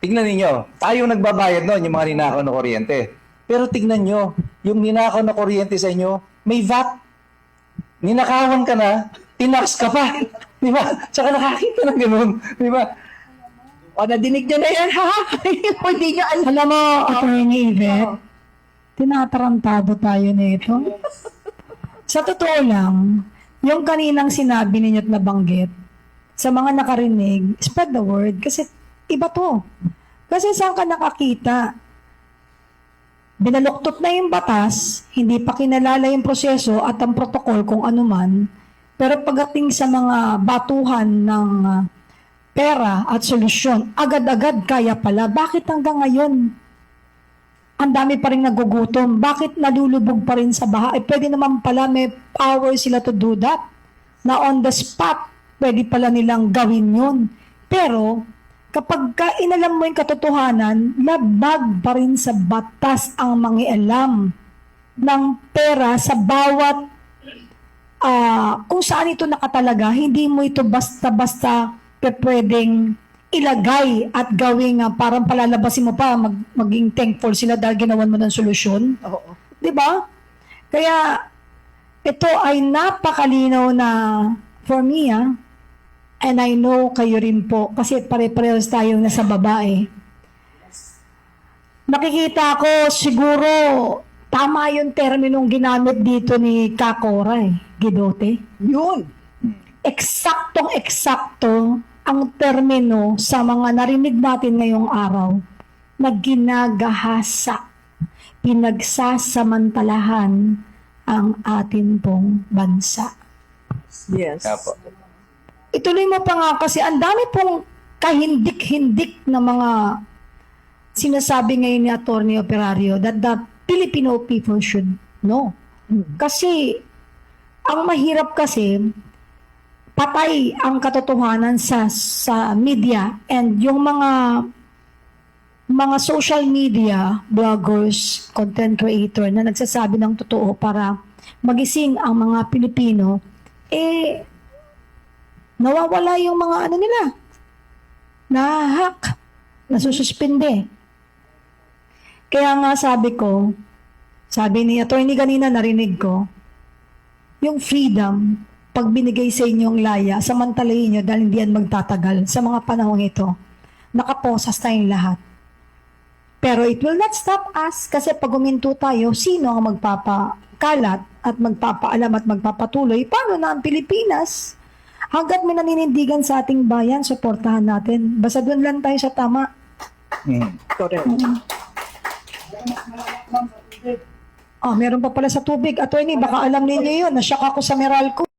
tignan ninyo, tayo nagbabayad noon, yung mga ninakaw na kuryente. Pero tignan nyo, yung ninakaw na kuryente sa inyo, may VAT. Ninakawan ka na, tinax ka pa. Di ba? Tsaka nakakita ng ganun. Di ba? O, nadinig nyo na yan, ha? Hindi nyo alam. Alam mo, Attorney Yvette, tinatarantado tayo nito. Sa totoo lang, yung kaninang sinabi ninyo at nabanggit, sa mga nakarinig, spread the word. Kasi iba to. Kasi saan ka nakakita? Binaluktot na yung batas, hindi pa kinalala yung proseso at ang protokol kung ano man. Pero pagdating sa mga batuhan ng pera at solusyon, agad-agad kaya pala. Bakit hanggang ngayon? Ang dami pa rin nagugutom. Bakit nalulubog pa rin sa baha? Eh, pwede naman pala may power sila to do that. Na on the spot, pwede pala nilang gawin yun. Pero, kapag inalam mo yung katotohanan, labag pa rin sa batas ang mangialam ng pera sa bawat kung saan ito nakatalaga. Hindi mo ito basta-basta pwedeng ilagay at gawing parang palalabasin mo pa, maging thankful sila dahil ginawan mo ng solusyon. Oo. Di ba? Kaya ito ay napakalinaw na for me, and I know kayo rin po, kasi pare-parehas tayong nasa babae. Nakikita ko siguro tama yung terminong ginamit dito ni Kakora, Gidote. Yun. Eksaktong-eksakto ang termino sa mga narinig natin ngayong araw na ginagahasa, pinagsasamantalahan ang atin pong bansa. Yes. Apo. Ituloy mo pa nga kasi ang dami pong kahindik-hindik na mga sinasabi ngayon ni Atty. Operario that the Filipino people should know. Kasi ang mahirap kasi patay ang katotohanan sa media and yung mga social media bloggers, content creator na nagsasabi ng totoo para magising ang mga Pilipino, nawawala yung mga ano nila, nahahack, nasususpinde. Kaya nga sabi ni attorney kanina narinig ko, yung freedom, pag binigay sa inyong laya, samantalahin nyo dahil hindi yan magtatagal sa mga panahong ito. Nakaposas tayong lahat. Pero it will not stop us kasi pag uminto tayo, sino ang magpapakalat at magpapaalam at magpapatuloy? Paano na ang Pilipinas? Hanggat may naninindigan sa ating bayan, suportahan natin. Basta doon lang tayo sa tama. Correct. Meron pa pala sa tubig. Attorney, baka alam ninyo yun. Nasyak ako sa Meralco.